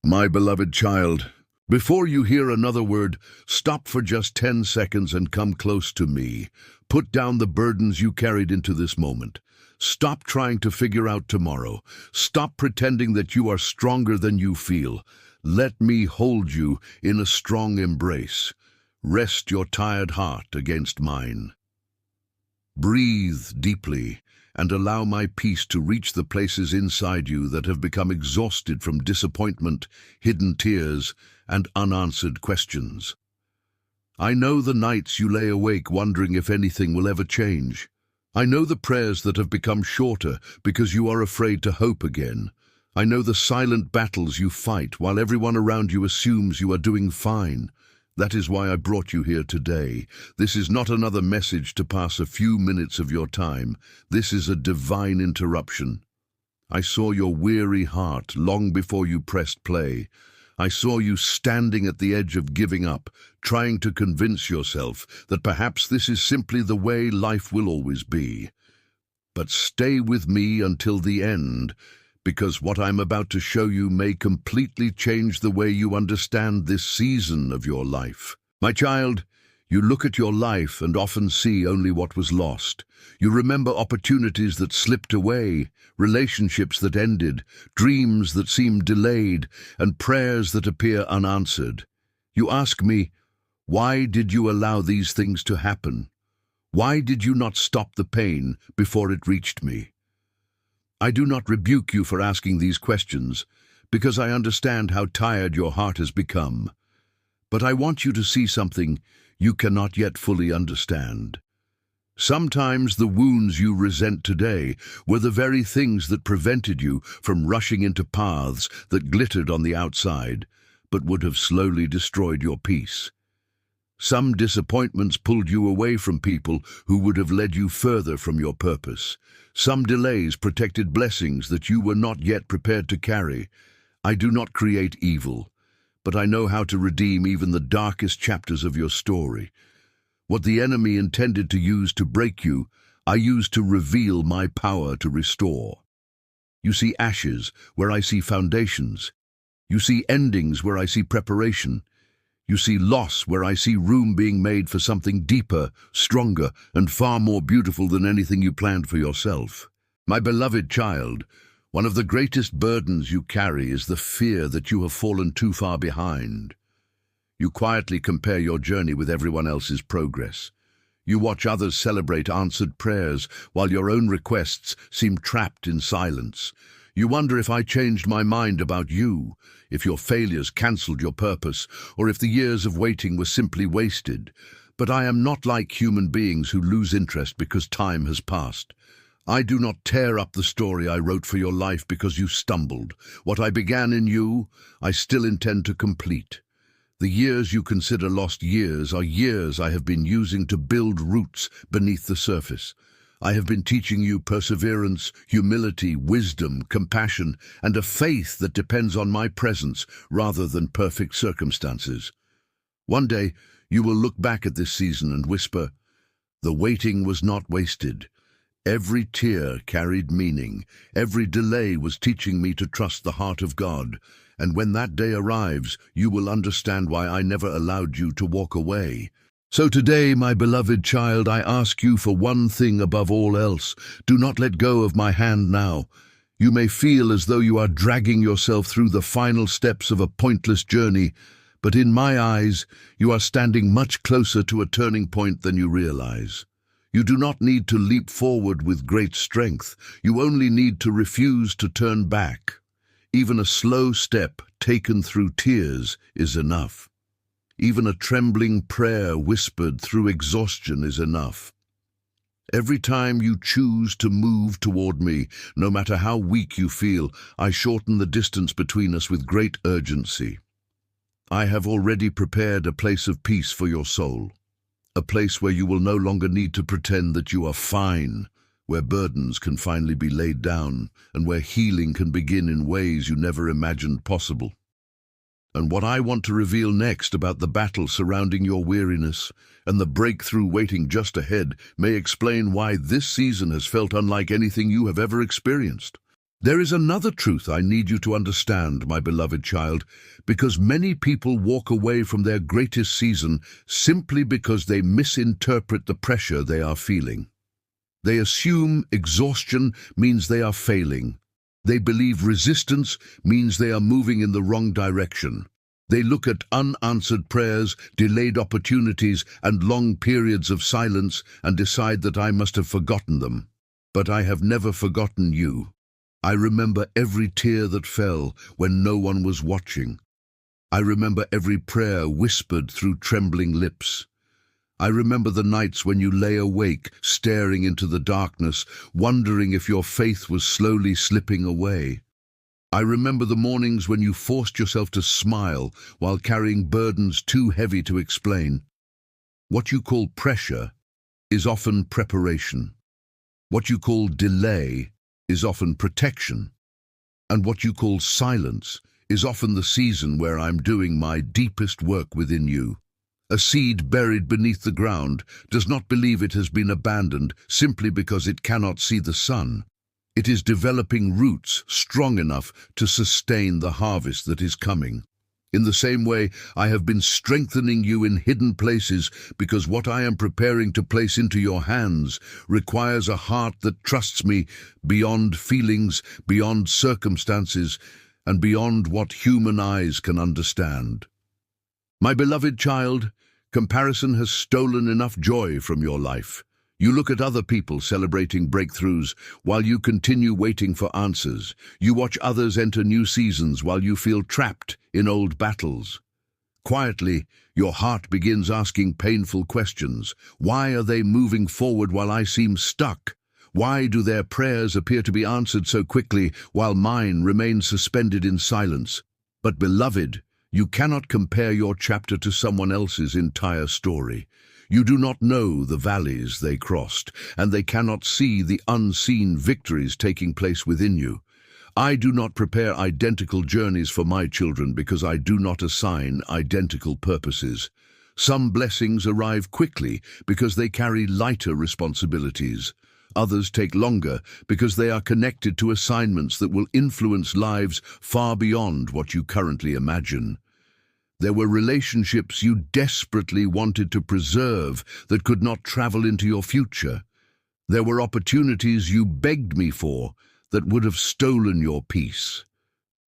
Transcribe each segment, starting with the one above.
My beloved child, before you hear another word, stop for just 10 seconds and come close to me. Put down the burdens you carried into this moment. Stop trying to figure out tomorrow. Stop pretending that you are stronger than you feel. Let me hold you in a strong embrace. Rest your tired heart against mine. Breathe deeply and allow my peace to reach the places inside you that have become exhausted from disappointment, hidden tears, and unanswered questions. I know the nights you lay awake wondering if anything will ever change. I know the prayers that have become shorter because you are afraid to hope again. I know the silent battles you fight while everyone around you assumes you are doing fine. That is why I brought you here today. This is not another message to pass a few minutes of your time. This is a divine interruption. I saw your weary heart long before you pressed play. I saw you standing at the edge of giving up, trying to convince yourself that perhaps this is simply the way life will always be. But stay with me until the end, because what I'm about to show you may completely change the way you understand this season of your life. My child, you look at your life and often see only what was lost. You remember opportunities that slipped away, relationships that ended, dreams that seemed delayed, and prayers that appear unanswered. You ask me, why did you allow these things to happen? Why did you not stop the pain before it reached me? I do not rebuke you for asking these questions, because I understand how tired your heart has become. But I want you to see something you cannot yet fully understand. Sometimes the wounds you resent today were the very things that prevented you from rushing into paths that glittered on the outside, but would have slowly destroyed your peace. Some disappointments pulled you away from people who would have led you further from your purpose. Some delays protected blessings that you were not yet prepared to carry. I do not create evil, but I know how to redeem even the darkest chapters of your story. What the enemy intended to use to break you, I use to reveal my power to restore. You see ashes where I see foundations. You see endings where I see preparation. You see loss where I see room being made for something deeper, stronger, and far more beautiful than anything you planned for yourself. My beloved child, one of the greatest burdens you carry is the fear that you have fallen too far behind. You quietly compare your journey with everyone else's progress. You watch others celebrate answered prayers while your own requests seem trapped in silence. You wonder if I changed my mind about you, if your failures cancelled your purpose, or if the years of waiting were simply wasted. But I am not like human beings who lose interest because time has passed. I do not tear up the story I wrote for your life because you stumbled. What I began in you, I still intend to complete. The years you consider lost years are years I have been using to build roots beneath the surface. I have been teaching you perseverance, humility, wisdom, compassion, and a faith that depends on my presence rather than perfect circumstances. One day, you will look back at this season and whisper, "The waiting was not wasted. Every tear carried meaning. Every delay was teaching me to trust the heart of God. And when that day arrives, you will understand why I never allowed you to walk away." So today, my beloved child, I ask you for one thing above all else. Do not let go of my hand now. You may feel as though you are dragging yourself through the final steps of a pointless journey, but in my eyes, you are standing much closer to a turning point than you realize. You do not need to leap forward with great strength. You only need to refuse to turn back. Even a slow step taken through tears is enough. Even a trembling prayer whispered through exhaustion is enough. Every time you choose to move toward me, no matter how weak you feel, I shorten the distance between us with great urgency. I have already prepared a place of peace for your soul, a place where you will no longer need to pretend that you are fine, where burdens can finally be laid down, and where healing can begin in ways you never imagined possible. And what I want to reveal next about the battle surrounding your weariness and the breakthrough waiting just ahead may explain why this season has felt unlike anything you have ever experienced. There is another truth I need you to understand, my beloved child, because many people walk away from their greatest season simply because they misinterpret the pressure they are feeling. They assume exhaustion means they are failing. They believe resistance means they are moving in the wrong direction. They look at unanswered prayers, delayed opportunities, and long periods of silence and decide that I must have forgotten them. But I have never forgotten you. I remember every tear that fell when no one was watching. I remember every prayer whispered through trembling lips. I remember the nights when you lay awake, staring into the darkness, wondering if your faith was slowly slipping away. I remember the mornings when you forced yourself to smile while carrying burdens too heavy to explain. What you call pressure is often preparation. What you call delay is often protection. And what you call silence is often the season where I'm doing my deepest work within you. A seed buried beneath the ground does not believe it has been abandoned simply because it cannot see the sun. It is developing roots strong enough to sustain the harvest that is coming. In the same way, I have been strengthening you in hidden places because what I am preparing to place into your hands requires a heart that trusts me beyond feelings, beyond circumstances, and beyond what human eyes can understand. My beloved child, comparison has stolen enough joy from your life. You look at other people celebrating breakthroughs while you continue waiting for answers. You watch others enter new seasons while you feel trapped in old battles. Quietly, your heart begins asking painful questions. Why are they moving forward while I seem stuck? Why do their prayers appear to be answered so quickly while mine remain suspended in silence? But beloved, you cannot compare your chapter to someone else's entire story. You do not know the valleys they crossed, and they cannot see the unseen victories taking place within you. I do not prepare identical journeys for my children because I do not assign identical purposes. Some blessings arrive quickly because they carry lighter responsibilities. Others take longer because they are connected to assignments that will influence lives far beyond what you currently imagine. There were relationships you desperately wanted to preserve that could not travel into your future. There were opportunities you begged me for that would have stolen your peace.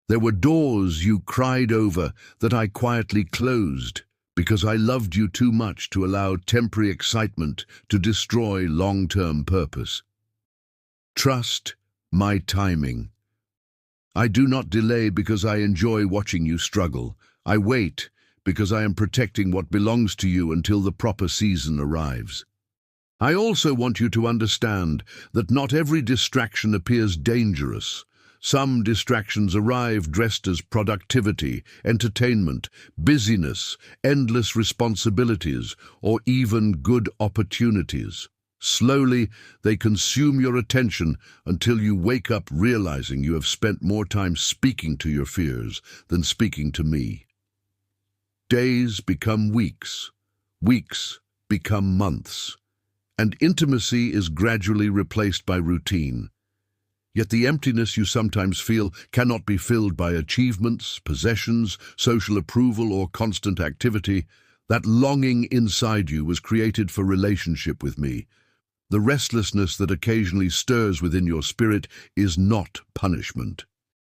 There were doors you cried over that I quietly closed because I loved you too much to allow temporary excitement to destroy long-term purpose. Trust my timing. I do not delay because I enjoy watching you struggle. I wait because I am protecting what belongs to you until the proper season arrives. I also want you to understand that not every distraction appears dangerous. Some distractions arrive dressed as productivity, entertainment, busyness, endless responsibilities, or even good opportunities. Slowly, they consume your attention until you wake up realizing you have spent more time speaking to your fears than speaking to me. Days become weeks, weeks become months, and intimacy is gradually replaced by routine. Yet the emptiness you sometimes feel cannot be filled by achievements, possessions, social approval, or constant activity. That longing inside you was created for relationship with me. The restlessness that occasionally stirs within your spirit is not punishment.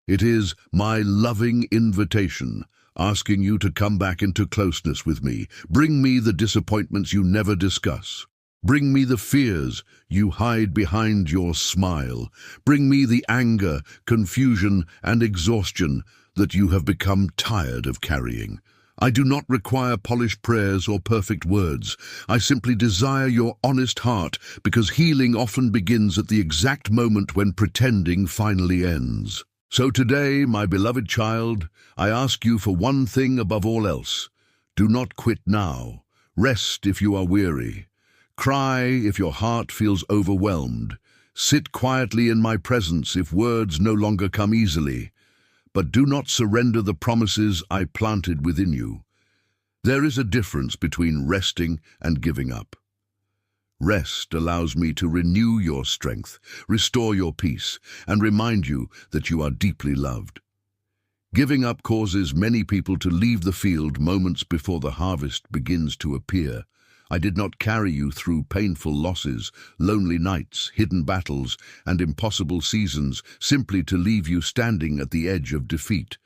It is my loving invitation, asking you to come back into closeness with me. Bring me the disappointments you never discuss. Bring me the fears you hide behind your smile. Bring me the anger, confusion, and exhaustion that you have become tired of carrying. I do not require polished prayers or perfect words. I simply desire your honest heart, because healing often begins at the exact moment when pretending finally ends. So today, my beloved child, I ask you for one thing above all else. Do not quit now. Rest if you are weary. Cry if your heart feels overwhelmed. Sit quietly in my presence if words no longer come easily. But do not surrender the promises I planted within you. There is a difference between resting and giving up. Rest allows me to renew your strength, restore your peace, and remind you that you are deeply loved. Giving up causes many people to leave the field moments before the harvest begins to appear. I did not carry you through painful losses, lonely nights, hidden battles, and impossible seasons simply to leave you standing at the edge of defeat.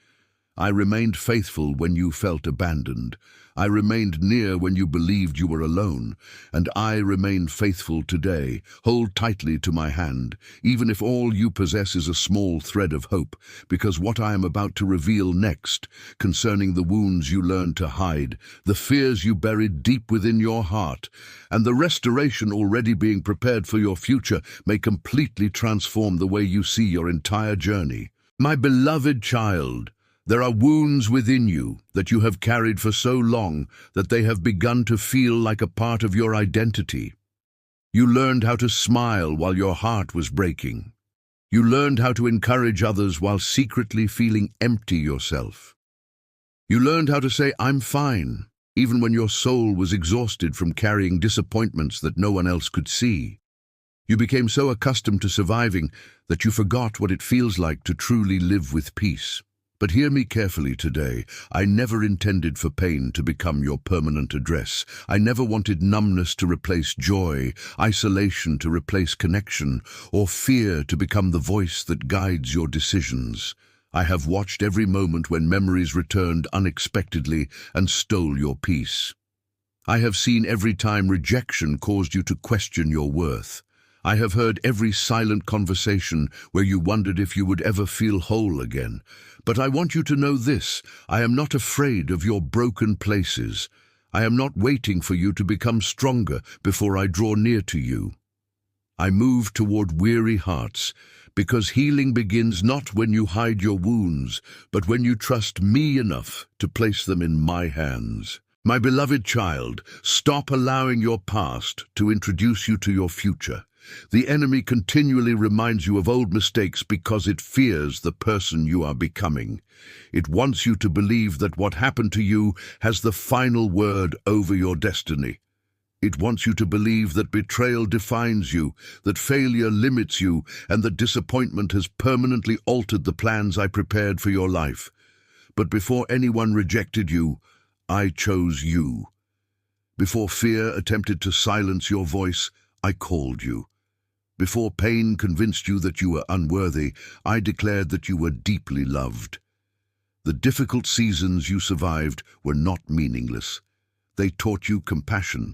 I remained faithful when you felt abandoned. I remained near when you believed you were alone, and I remain faithful today. Hold tightly to my hand, even if all you possess is a small thread of hope, because what I am about to reveal next, concerning the wounds you learned to hide, the fears you buried deep within your heart, and the restoration already being prepared for your future, may completely transform the way you see your entire journey. My beloved child, there are wounds within you that you have carried for so long that they have begun to feel like a part of your identity. You learned how to smile while your heart was breaking. You learned how to encourage others while secretly feeling empty yourself. You learned how to say, "I'm fine," even when your soul was exhausted from carrying disappointments that no one else could see. You became so accustomed to surviving that you forgot what it feels like to truly live with peace. But hear me carefully today. I never intended for pain to become your permanent address. I never wanted numbness to replace joy, isolation to replace connection, or fear to become the voice that guides your decisions. I have watched every moment when memories returned unexpectedly and stole your peace. I have seen every time rejection caused you to question your worth. I have heard every silent conversation where you wondered if you would ever feel whole again. But I want you to know this: I am not afraid of your broken places. I am not waiting for you to become stronger before I draw near to you. I move toward weary hearts, because healing begins not when you hide your wounds, but when you trust me enough to place them in my hands. My beloved child, stop allowing your past to introduce you to your future. The enemy continually reminds you of old mistakes because it fears the person you are becoming. It wants you to believe that what happened to you has the final word over your destiny. It wants you to believe that betrayal defines you, that failure limits you, and that disappointment has permanently altered the plans I prepared for your life. But before anyone rejected you, I chose you. Before fear attempted to silence your voice, I called you. Before pain convinced you that you were unworthy, I declared that you were deeply loved. The difficult seasons you survived were not meaningless. They taught you compassion.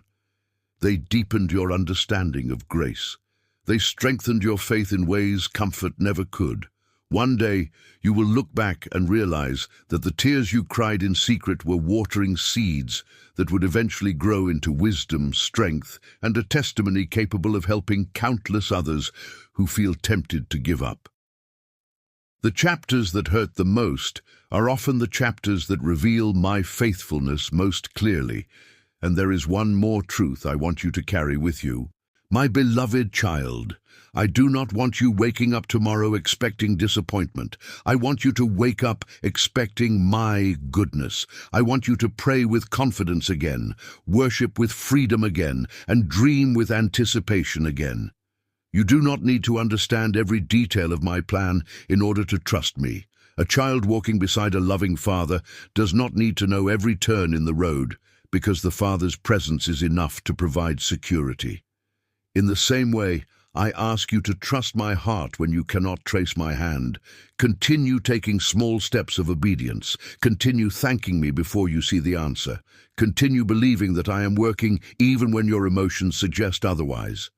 They deepened your understanding of grace. They strengthened your faith in ways comfort never could. One day, you will look back and realize that the tears you cried in secret were watering seeds that would eventually grow into wisdom, strength, and a testimony capable of helping countless others who feel tempted to give up. The chapters that hurt the most are often the chapters that reveal my faithfulness most clearly, and there is one more truth I want you to carry with you. My beloved child, I do not want you waking up tomorrow expecting disappointment. I want you to wake up expecting my goodness. I want you to pray with confidence again, worship with freedom again, and dream with anticipation again. You do not need to understand every detail of my plan in order to trust me. A child walking beside a loving father does not need to know every turn in the road, because the Father's presence is enough to provide security. In the same way, I ask you to trust my heart when you cannot trace my hand. Continue taking small steps of obedience. Continue thanking me before you see the answer. Continue believing that I am working even when your emotions suggest otherwise.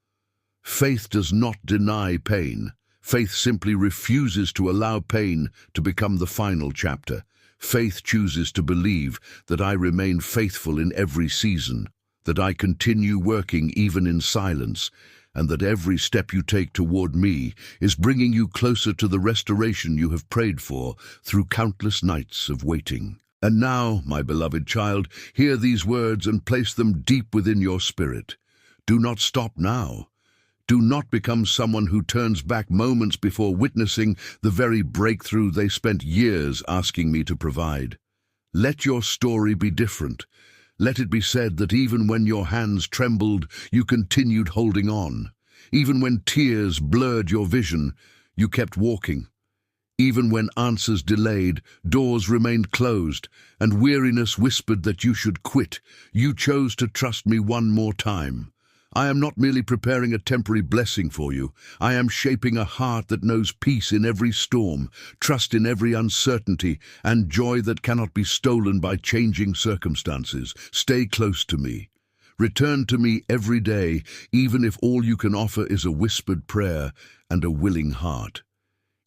Faith does not deny pain. Faith simply refuses to allow pain to become the final chapter. Faith chooses to believe that I remain faithful in every season, that I continue working even in silence, and that every step you take toward me is bringing you closer to the restoration you have prayed for through countless nights of waiting. And now, my beloved child, hear these words and place them deep within your spirit. Do not stop now. Do not become someone who turns back moments before witnessing the very breakthrough they spent years asking me to provide. Let your story be different. Let it be said that even when your hands trembled, you continued holding on. Even when tears blurred your vision, you kept walking. Even when answers delayed, doors remained closed, and weariness whispered that you should quit, you chose to trust me one more time. I am not merely preparing a temporary blessing for you. I am shaping a heart that knows peace in every storm, trust in every uncertainty, and joy that cannot be stolen by changing circumstances. Stay close to me. Return to me every day, even if all you can offer is a whispered prayer and a willing heart.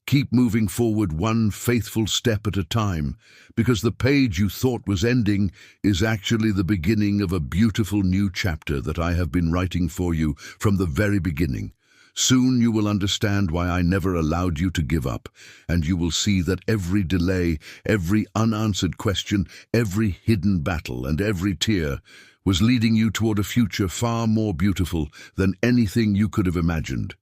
Keep moving forward one faithful step at a time, because the page you thought was ending is actually the beginning of a beautiful new chapter that I have been writing for you from the very beginning. Soon you will understand why I never allowed you to give up, and you will see that every delay, every unanswered question, every hidden battle, and every tear was leading you toward a future far more beautiful than anything you could have imagined.